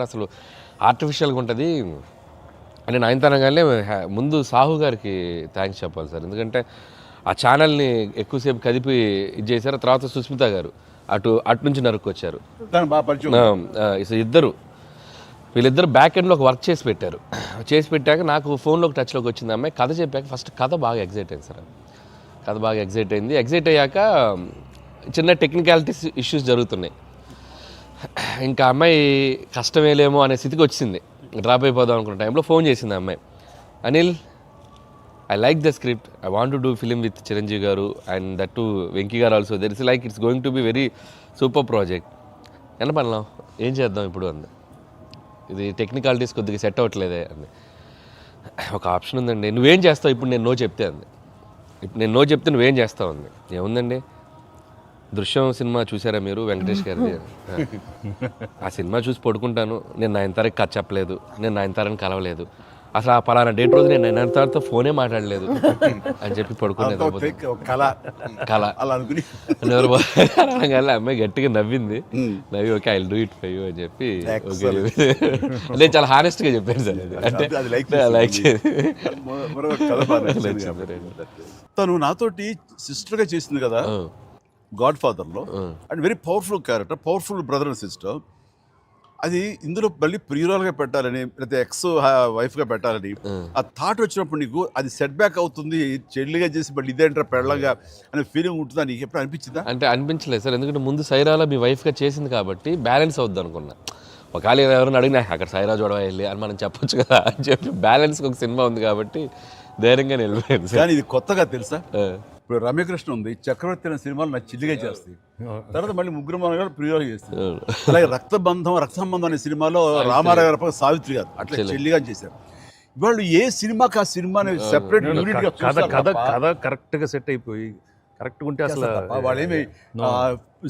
అసలు ఆర్టిఫిషియల్‌గా ఉంటది. అంటే నయనతారగానే ముందు సాహు గారికి థాంక్స్ చెప్పాలి సార్. ఎందుకంటే ఆ ఛానెల్‌ని ఎక్కువసేపు కదిపి ఇది చేశారు. తర్వాత సుస్మిత గారు అటు నుంచి నరుక్కొచ్చారు. ఇద్దరు వీళ్ళిద్దరు బ్యాక్ ఎండ్‌లో ఒక వర్క్ చేసి పెట్టారు. చేసి పెట్టాక నాకు ఫోన్‌లోకి టచ్‌లోకి వచ్చింది అమ్మాయి. కథ చెప్పాక ఫస్ట్ కథ బాగా ఎక్సైట్ అయింది సార్. కథ బాగా ఎక్సైట్ అయింది. ఎక్సైట్ అయ్యాక చిన్న టెక్నికాలిటీస్ ఇష్యూస్ జరుగుతున్నాయి. ఇంకా అమ్మాయి కష్టమేలేమో అనే స్థితికి వచ్చింది. డ్రాప్ అయిపోదాం అనుకున్న టైంలో ఫోన్ చేసింది అమ్మాయి. Anil, I like the script, I want to do film with Chiranjeevi garu and that to Venky garu also. There is like it's going to be very super project. పడలాం ఏం చేద్దాం ఇప్పుడు అంది. ఇది టెక్నికాలిటీస్ కొద్దిగా సెట్ అవ్వట్లేదే అంది. ఒక ఆప్షన్ ఉందండి, నువ్వేం చేస్తావు ఇప్పుడు నేను నో చెప్తే అంది. ఇప్పుడు నేను నో చెప్తే నువ్వేం చేస్తావు అంది. ఏముందండి, దృశ్యం సినిమా చూసారా మీరు వెంకటేష్ గారిది? ఆ సినిమా చూసి పడుకుంటాను. నేను నయనతారకి కథ చెప్పలేదు, నేను నయనతారని కలవలేదు, అసలు ఆ పలానా డేట్ రోజు నేను నయనతారతో ఫోనే మాట్లాడలేదు అని చెప్పి పడుకునేది. అమ్మాయి గట్టిగా నవ్వింది. నవ్వి okay I will do it for you అని చెప్పి నేను చాలా హానెస్ట్గా చెప్పాను సార్. అంటే లైక్ తను నాతోటి సిస్టర్గా చేసింది కదా గాడ్ ఫాదర్లో, and very powerful character, powerful brother and sister. అది ఇందులో మళ్ళీ ప్రియురాలుగా పెట్టాలని లేకపోతే ఎక్స్ వైఫ్గా పెట్టాలని ఆ థాట్ వచ్చినప్పుడు నీకు అది సెట్ బ్యాక్ అవుతుంది, చెల్లిగా చేసి మళ్ళీ ఇదేంటారా పెళ్ళగా అనే ఫీలింగ్ ఉంటుందా నీకు ఎప్పుడు అనిపించిందా? అంటే అనిపించలేదు సార్, ఎందుకంటే ముందు సైరాలో మీ వైఫ్గా చేసింది కాబట్టి బ్యాలెన్స్ అవుద్ది అనుకున్నా. ఒకవేళ ఎవరైనా అడిగినా అక్కడ సైరా చూడవా వెళ్ళి అని మనం చెప్పొచ్చు కదా అని చెప్పి బ్యాలెన్స్కి ఒక సినిమా ఉంది కాబట్టి ధైర్యంగా వెళ్ళిపోయింది సార్. కానీ ఇది కొత్తగా తెలుసా, ఇప్పుడు రమ్యకృష్ణ ఉంది, చక్రవర్తి అనే సినిమాలు నాకు చిల్లిగా చేస్తాయి, తర్వాత మళ్ళీ ముగ్గురు మన ప్రియులు చేస్తారు. అలాగే రక్త సంబంధం అనే సినిమాలో రామారావు గారు సావిత్రి గారు అట్లా చెల్లిగా చేశారు. వాళ్ళు ఏ సినిమాకి ఆ సినిమాని సెపరేట్ కథ కరెక్ట్ గా సెట్ అయిపోయి కరెక్ట్ ఉంటే అసలు వాళ్ళేమి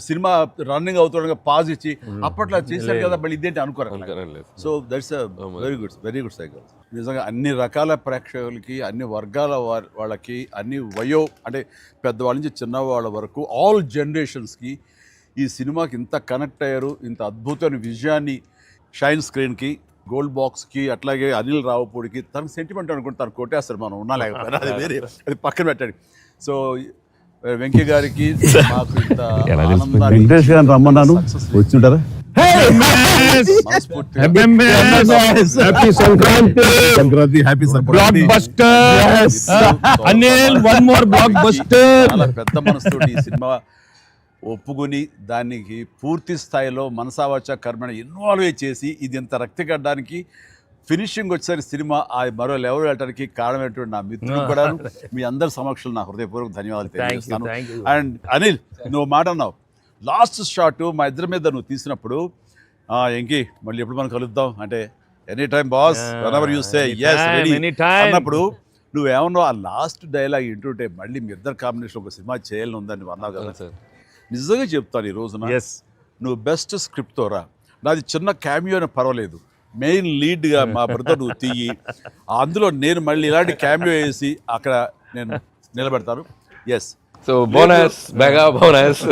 సినిమా రన్నింగ్ అవుతుండగా పాజ్ ఇచ్చి అప్పట్లో చేశారు కదా మళ్ళీ ఇదేంటి అనుకోరు. So that's very good cycle. నిజంగా అన్ని రకాల ప్రేక్షకులకి, అన్ని వర్గాల వాళ్ళకి, అన్ని అంటే పెద్దవాళ్ళ నుంచి చిన్నవాళ్ళ వరకు ఆల్ జనరేషన్స్కి ఈ సినిమాకి ఇంత కనెక్ట్ అయ్యారు. ఇంత అద్భుతమైన విజయాన్ని షైన్ స్క్రీన్కి, గోల్డ్ బాక్స్కి, అట్లాగే అనిల్ రావుపూడికి తనకు సెంటిమెంట్ అనుకుంటే తను కొట్టేస్తారు, మనం ఉన్నా లేకపోయినా అది వేరే, అది పక్కన పెట్టండి. సో వెంకీ గారికి మాకు ఇంత వెంకటేష్ గారిని రమ్మన్నాను, వచ్చింటారా? పెద్ద మనసుతోటి ఈ సినిమా ఒప్పుకొని దానికి పూర్తి స్థాయిలో మనసావాచ కర్మణ ఇన్వాల్వ్ చేసి ఇది ఇంత రక్తి కట్టడానికి ఫినిషింగ్ వచ్చేసరి సినిమా ఆ మరో లెవెల్ వెళ్ళడానికి కారణమైనటువంటి నా మిత్రులు కూడా మీ అందరి సమక్షంలో నా హృదయపూర్వక ధన్యవాదాలు తెలియజేస్తాను. అండ్ అనిల్, నువ్వు మాట అన్నావు లాస్ట్ షాట్ మా ఇద్దరి మీద నువ్వు తీసినప్పుడు, ఎంకి మళ్ళీ ఎప్పుడు మనం కలుద్దాం అంటే any time boss, whenever you say yes ready అన్నప్పుడు నువ్వేమన్నావు, ఆ లాస్ట్ డైలాగ్ వింటుంటే మళ్ళీ మీ ఇద్దరు కాంబినేషన్ ఒక సినిమా చేయాలని ఉందని అన్నావు కదా సార్. నిజంగా చెప్తాను, ఈ రోజున నువ్వు బెస్ట్ స్క్రిప్ట్తో రా, నాది చిన్న క్యామియో అని పర్వాలేదు, మెయిన్ లీడ్గా మా బ్రదర్ నువ్వు తీయి, అందులో నేను మళ్ళీ ఇలాంటి క్యామియో వేసి అక్కడ నేను నిలబెడతాను. Yes, so bonus mega bonus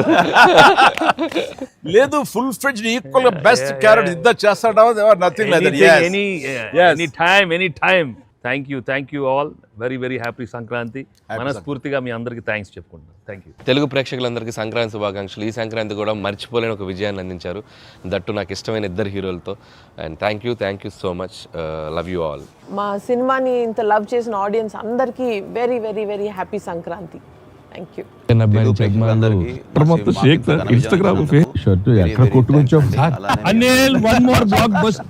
లేదు ఫుల్ ఫ్లెడ్జ్డ్ ఈక్వల్ గా బెస్ట్ క్యారెక్టర్ ఇద్దరు చేస్తాడా, nothing like that. Any time. Thank you all. Very happy Sankranti. మనస్ఫూర్తిగా మీ అందరికీ థ్యాంక్స్ చెప్పుకుంటున్నాను. Thank you. తెలుగు ప్రేక్షకులందరికీ సంక్రాంతి శుభాకాంక్షలు. ఈ సంక్రాంతి కూడా మర్చిపోలేని ఒక విజయాన్ని అందించారు, దట్టు నాకు ఇష్టమైన ఇద్దరు హీరోలతో. And thank you so much. Love you all. మా సినిమాని ఇంత లవ్ చేసిన ఆడియన్స్ అందరికీ very happy Sankranti. Thank you. Instagram shirt ఎక్కడ కొట్టుకొచ్చావు? Anil, one more block buster.